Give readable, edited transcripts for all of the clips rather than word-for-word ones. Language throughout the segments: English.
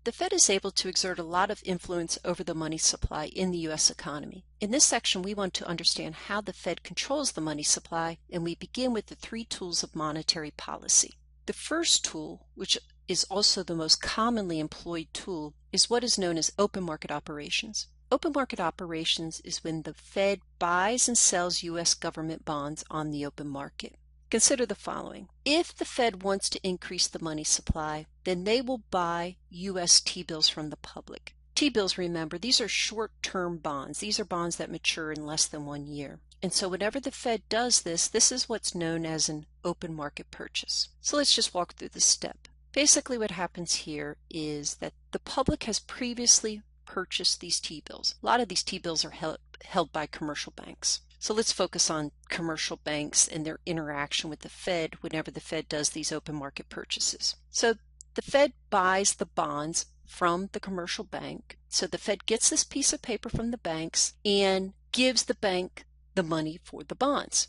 the Fed is able to exert a lot of influence over the money supply in the U.S. economy. In this section, we want to understand how the Fed controls the money supply, and we begin with the three tools of monetary policy. The first tool, which is also the most commonly employed tool, is what is known as open market operations. Open market operations is when the Fed buys and sells U.S. government bonds on the open market. Consider the following. If the Fed wants to increase the money supply, then they will buy U.S. T-bills from the public. T-bills, remember, these are short-term bonds. These are bonds that mature in less than 1 year. And so whenever the Fed does this, this is what's known as an open market purchase. So let's just walk through this step. Basically what happens here is that the public has previously purchased these T-bills. A lot of these T-bills are held by commercial banks. So let's focus on commercial banks and their interaction with the Fed whenever the Fed does these open market purchases. So the Fed buys the bonds from the commercial bank. So the Fed gets this piece of paper from the banks and gives the bank the money for the bonds.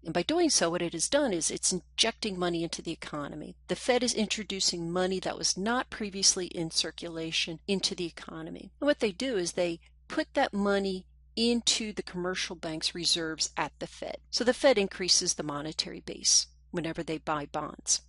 And by doing so, what it has done is it's injecting money into the economy. The Fed is introducing money that was not previously in circulation into the economy. And what they do is they put that money into the commercial bank's reserves at the Fed. So the Fed increases the monetary base whenever they buy bonds.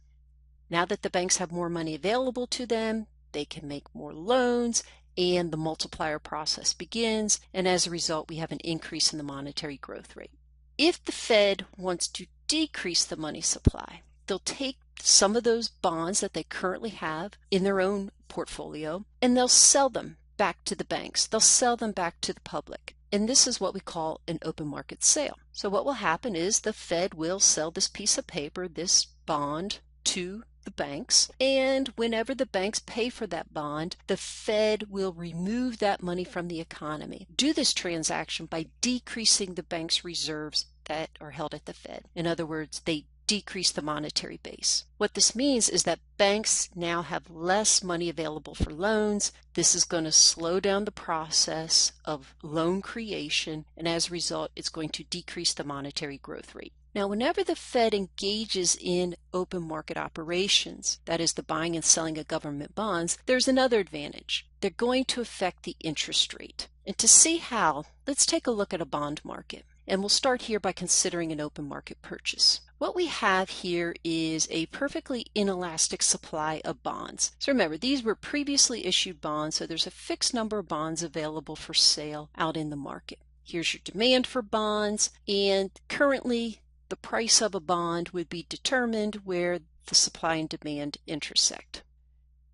Now that the banks have more money available to them, they can make more loans, and the multiplier process begins, and as a result, we have an increase in the monetary growth rate. If the Fed wants to decrease the money supply, they'll take some of those bonds that they currently have in their own portfolio, and they'll sell them back to the banks. They'll sell them back to the public. And this is what we call an open market sale. So what will happen is the Fed will sell this piece of paper, this bond, to the banks. And whenever the banks pay for that bond, the Fed will remove that money from the economy. Do this transaction by decreasing the bank's reserves that are held at the Fed. In other words, they decrease the monetary base. What this means is that banks now have less money available for loans. This is going to slow down the process of loan creation, and as a result, it's going to decrease the monetary growth rate. Now, whenever the Fed engages in open market operations, that is the buying and selling of government bonds, there's another advantage. They're going to affect the interest rate. And to see how, let's take a look at a bond market. And we'll start here by considering an open market purchase. What we have here is a perfectly inelastic supply of bonds. So remember, these were previously issued bonds, so there's a fixed number of bonds available for sale out in the market. Here's your demand for bonds, and currently the price of a bond would be determined where the supply and demand intersect.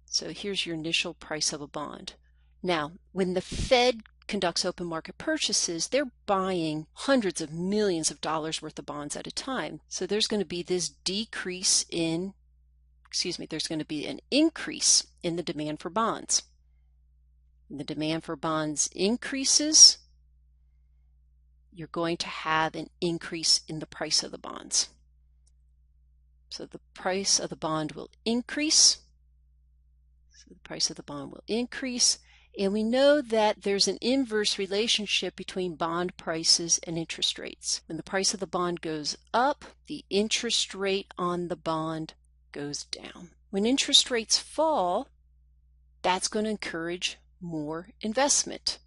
So here's your initial price of a bond. Now, when the Fed conducts open market purchases, they're buying hundreds of millions of dollars worth of bonds at a time. So there's going to be this there's going to be an increase in the demand for bonds. When the demand for bonds increases, you're going to have an increase in the price of the bonds. So the price of the bond will increase. And we know that there's an inverse relationship between bond prices and interest rates. When the price of the bond goes up, the interest rate on the bond goes down. When interest rates fall, that's going to encourage more investment.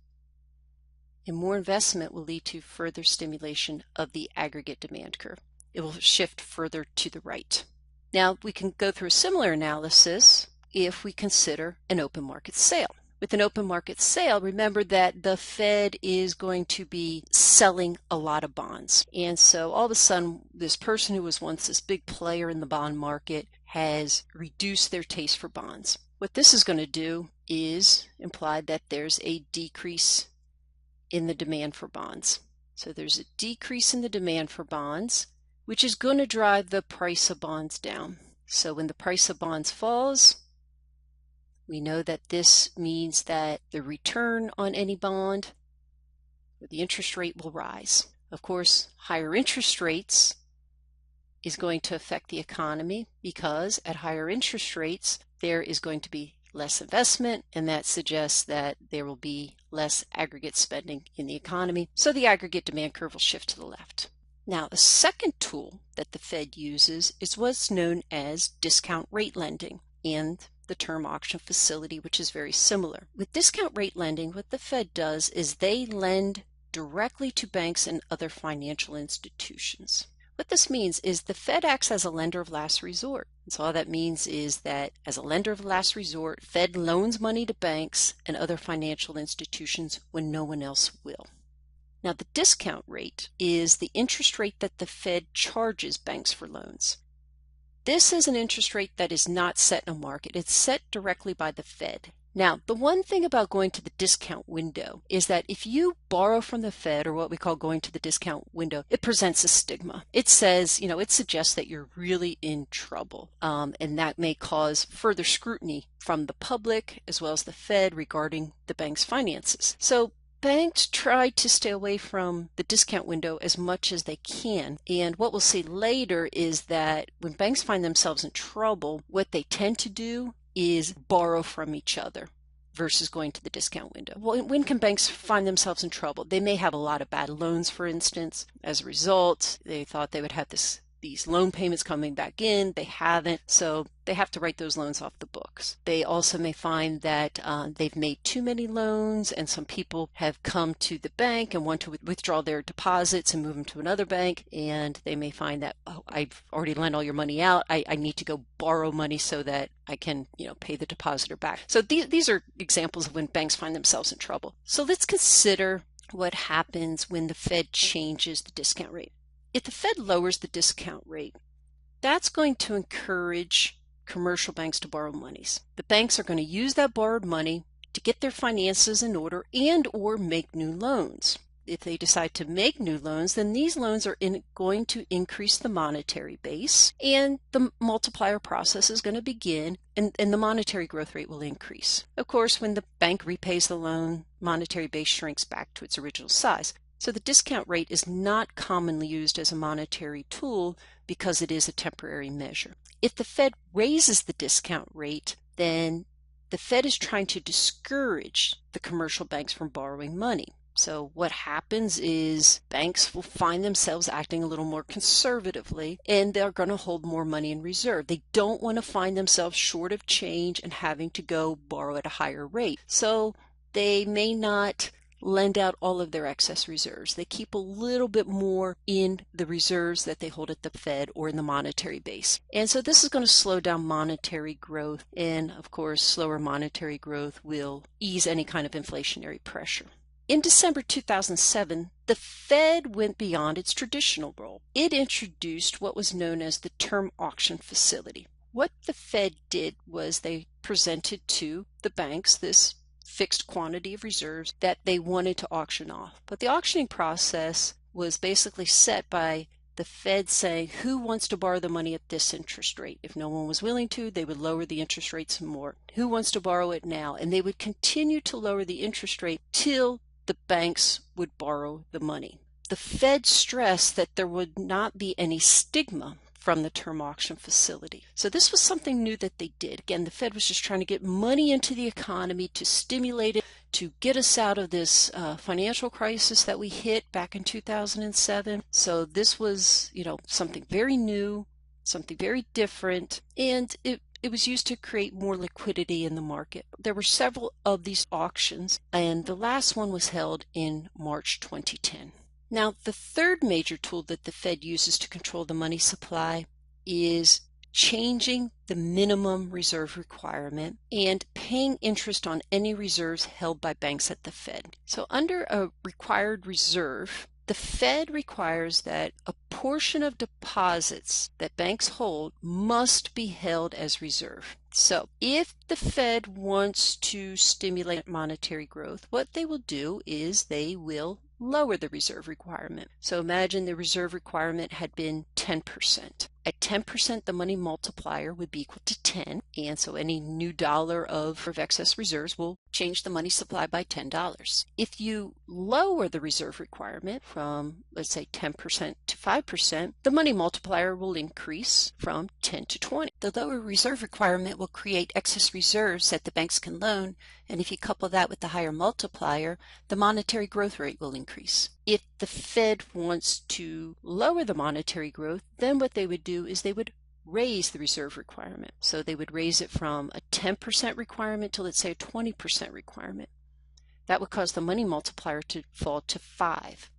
And more investment will lead to further stimulation of the aggregate demand curve. It will shift further to the right. Now, we can go through a similar analysis if we consider an open market sale. With an open market sale, remember that the Fed is going to be selling a lot of bonds. And so all of a sudden, this person who was once this big player in the bond market has reduced their taste for bonds. What this is going to do is imply that there's a decrease in the demand for bonds. So there's a decrease in the demand for bonds, which is going to drive the price of bonds down. So when the price of bonds falls, we know that this means that the return on any bond, or the interest rate, will rise. Of course, higher interest rates is going to affect the economy because at higher interest rates, there is going to be less investment, and that suggests that there will be less aggregate spending in the economy. So the aggregate demand curve will shift to the left. Now, a second tool that the Fed uses is what's known as discount rate lending. And the the term auction facility, which is very similar. With discount rate lending, what the Fed does is they lend directly to banks and other financial institutions. What this means is the Fed acts as a lender of last resort. And so all that means is that as a lender of last resort, Fed loans money to banks and other financial institutions when no one else will. Now, the discount rate is the interest rate that the Fed charges banks for loans. This is an interest rate that is not set in a market. It's set directly by the Fed. Now, the one thing about going to the discount window is that if you borrow from the Fed, or what we call going to the discount window, it presents a stigma. It says, it suggests that you're really in trouble, and that may cause further scrutiny from the public as well as the Fed regarding the bank's finances. So banks try to stay away from the discount window as much as they can. And what we'll see later is that when banks find themselves in trouble, what they tend to do is borrow from each other versus going to the discount window. Well, when can banks find themselves in trouble? They may have a lot of bad loans, for instance. As a result, they thought they would have these loan payments coming back in. They haven't, so they have to write those loans off the books. They also may find that they've made too many loans, and some people have come to the bank and want to withdraw their deposits and move them to another bank, and they may find that, oh, I've already lent all your money out. I need to go borrow money so that I can, pay the depositor back. So these are examples of when banks find themselves in trouble. So let's consider what happens when the Fed changes the discount rate. If the Fed lowers the discount rate, that's going to encourage commercial banks to borrow monies. The banks are going to use that borrowed money to get their finances in order and or make new loans. If they decide to make new loans, then these loans are going to increase the monetary base, and the multiplier process is going to begin, and the monetary growth rate will increase. Of course, when the bank repays the loan, monetary base shrinks back to its original size. So the discount rate is not commonly used as a monetary tool because it is a temporary measure. If the Fed raises the discount rate, then the Fed is trying to discourage the commercial banks from borrowing money. So what happens is banks will find themselves acting a little more conservatively, and they're going to hold more money in reserve. They don't want to find themselves short of change and having to go borrow at a higher rate. So they may not lend out all of their excess reserves. They keep a little bit more in the reserves that they hold at the Fed or in the monetary base. And so this is going to slow down monetary growth. And of course, slower monetary growth will ease any kind of inflationary pressure. In December 2007, the Fed went beyond its traditional role. It introduced what was known as the term auction facility. What the Fed did was they presented to the banks this fixed quantity of reserves that they wanted to auction off. But the auctioning process was basically set by the Fed saying who wants to borrow the money at this interest rate. If no one was willing to, they would lower the interest rate some more. Who wants to borrow it now? And they would continue to lower the interest rate till the banks would borrow the money. The Fed stressed that there would not be any stigma from the term auction facility. So this was something new that they did. Again, the Fed was just trying to get money into the economy to stimulate it, to get us out of this financial crisis that we hit back in 2007. So this was, something very new, something very different, and it was used to create more liquidity in the market. There were several of these auctions, and the last one was held in March 2010. Now, the third major tool that the Fed uses to control the money supply is changing the minimum reserve requirement and paying interest on any reserves held by banks at the Fed. So under a required reserve, the Fed requires that a portion of deposits that banks hold must be held as reserve. So if the Fed wants to stimulate monetary growth, what they will do is they will lower the reserve requirement. So imagine the reserve requirement had been 10%. At 10%, the money multiplier would be equal to 10. And so any new dollar of excess reserves will change the money supply by $10. If you lower the reserve requirement from, let's say, 10% to 5%, the money multiplier will increase from 10 to 20. The lower reserve requirement will create excess reserves that the banks can loan. And if you couple that with the higher multiplier, the monetary growth rate will increase. If the Fed wants to lower the monetary growth, then what they would do is they would raise the reserve requirement. So they would raise it from a 10% requirement to, let's say, a 20% requirement. That would cause the money multiplier to fall to 5,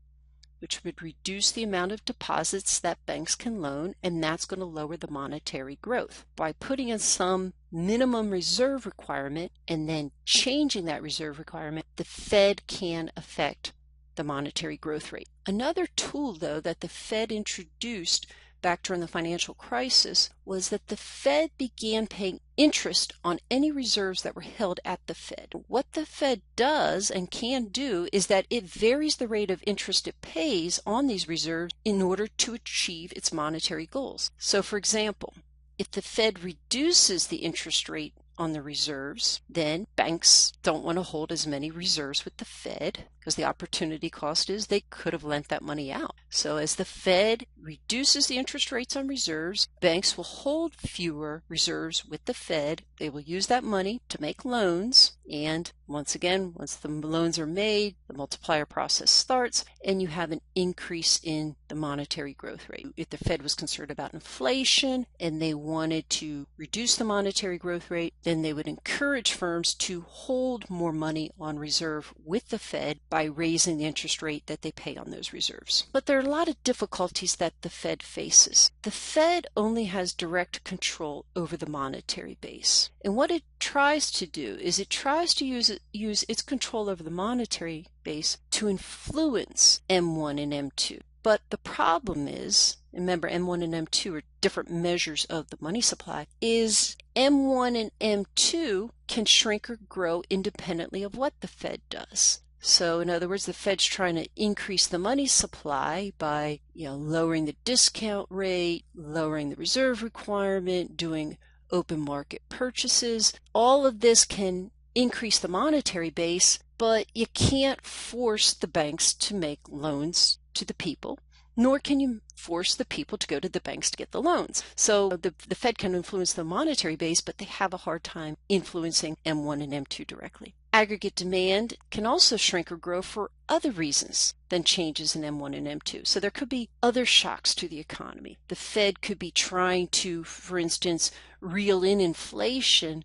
which would reduce the amount of deposits that banks can loan, and that's going to lower the monetary growth. By putting in some minimum reserve requirement and then changing that reserve requirement, the Fed can affect the monetary growth rate. Another tool, though, that the Fed introduced back during the financial crisis was that the Fed began paying interest on any reserves that were held at the Fed. What the Fed does and can do is that it varies the rate of interest it pays on these reserves in order to achieve its monetary goals. So, for example, if the Fed reduces the interest rate on the reserves, then banks don't want to hold as many reserves with the Fed because the opportunity cost is they could have lent that money out. So as the Fed reduces the interest rates on reserves, banks will hold fewer reserves with the Fed. They will use that money to make loans. And once again, once the loans are made, the multiplier process starts and you have an increase in the monetary growth rate. If the Fed was concerned about inflation and they wanted to reduce the monetary growth rate, then they would encourage firms to hold more money on reserve with the Fed by raising the interest rate that they pay on those reserves. But there are a lot of difficulties that the Fed faces. The Fed only has direct control over the monetary base. And what it tries to do is it tries to use its control over the monetary base to influence M1 and M2. But the problem is, remember M1 and M2 are different measures of the money supply, is M1 and M2 can shrink or grow independently of what the Fed does. So in other words, the Fed's trying to increase the money supply by, lowering the discount rate, lowering the reserve requirement, doing open market purchases. All of this can increase the monetary base, but you can't force the banks to make loans to the people, nor can you force the people to go to the banks to get the loans. So the Fed can influence the monetary base, but they have a hard time influencing M1 and M2 directly. Aggregate demand can also shrink or grow for other reasons than changes in M1 and M2. So there could be other shocks to the economy. The Fed could be trying to, for instance, reel in inflation,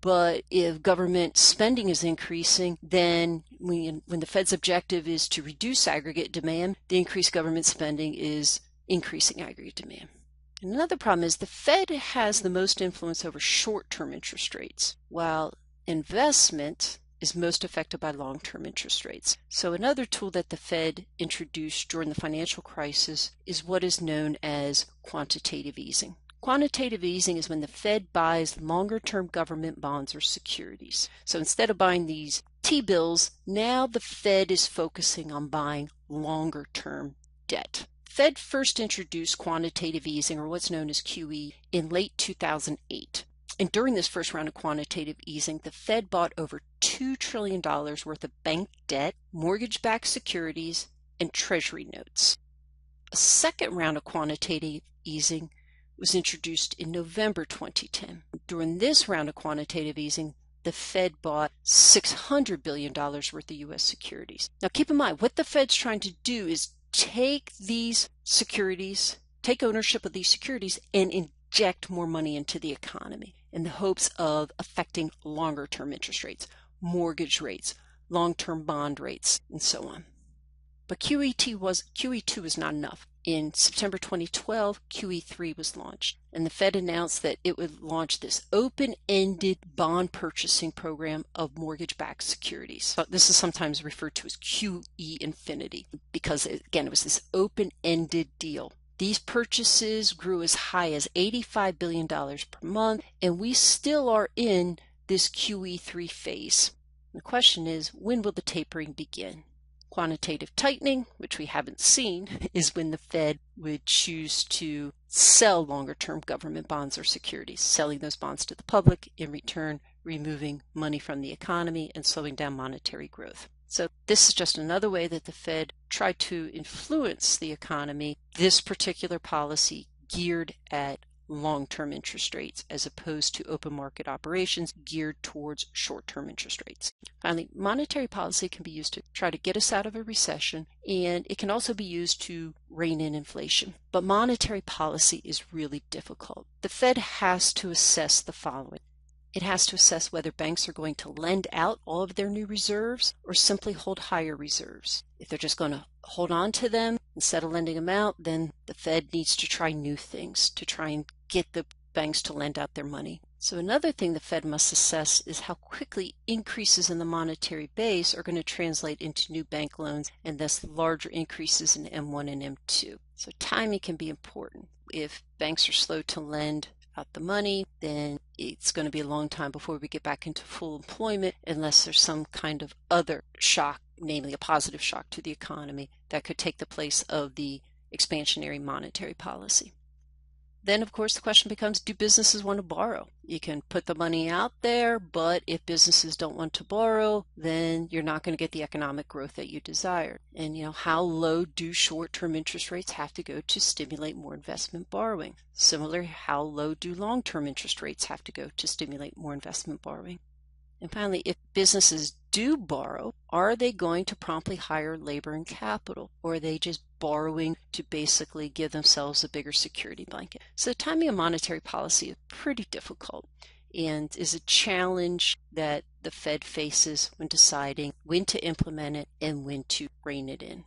but if government spending is increasing, then when the Fed's objective is to reduce aggregate demand, the increased government spending is increasing aggregate demand. And another problem is the Fed has the most influence over short-term interest rates, while investment is most affected by long-term interest rates. So another tool that the Fed introduced during the financial crisis is what is known as quantitative easing. Quantitative easing is when the Fed buys longer-term government bonds or securities. So instead of buying these T-bills, now the Fed is focusing on buying longer-term debt. Fed first introduced quantitative easing, or what's known as QE, in late 2008. And during this first round of quantitative easing, the Fed bought over $2 trillion worth of bank debt, mortgage-backed securities, and treasury notes. A second round of quantitative easing was introduced in November 2010. During this round of quantitative easing, the Fed bought $600 billion worth of U.S. securities. Now keep in mind, what the Fed's trying to do is take these securities, take ownership of these securities, and inject more money into the economy in the hopes of affecting longer-term interest rates, mortgage rates, long-term bond rates, and so on. But QE2 was not enough. In September 2012, QE3 was launched, and the Fed announced that it would launch this open-ended bond purchasing program of mortgage-backed securities. So this is sometimes referred to as QE infinity because, again, it was this open-ended deal. These purchases grew as high as $85 billion per month, and we still are in this QE3 phase. The question is, when will the tapering begin? Quantitative tightening, which we haven't seen, is when the Fed would choose to sell longer-term government bonds or securities, selling those bonds to the public, in return removing money from the economy and slowing down monetary growth. So this is just another way that the Fed tried to influence the economy, this particular policy geared at long-term interest rates as opposed to open market operations geared towards short-term interest rates. Finally, monetary policy can be used to try to get us out of a recession, and it can also be used to rein in inflation. But monetary policy is really difficult. The Fed has to assess the following. It has to assess whether banks are going to lend out all of their new reserves or simply hold higher reserves. If they're just going to hold on to them instead of lending them out, then the Fed needs to try new things to try and get the banks to lend out their money. So another thing the Fed must assess is how quickly increases in the monetary base are going to translate into new bank loans and thus larger increases in M1 and M2. So timing can be important. If banks are slow to lend out the money, then it's going to be a long time before we get back into full employment unless there's some kind of other shock, namely a positive shock to the economy that could take the place of the expansionary monetary policy. Then, of course, the question becomes, do businesses want to borrow? You can put the money out there, but if businesses don't want to borrow, then you're not going to get the economic growth that you desire. And, how low do short-term interest rates have to go to stimulate more investment borrowing? Similarly, how low do long-term interest rates have to go to stimulate more investment borrowing? And finally, if businesses do borrow, are they going to promptly hire labor and capital, or are they just borrowing to basically give themselves a bigger security blanket? So the timing of monetary policy is pretty difficult and is a challenge that the Fed faces when deciding when to implement it and when to rein it in.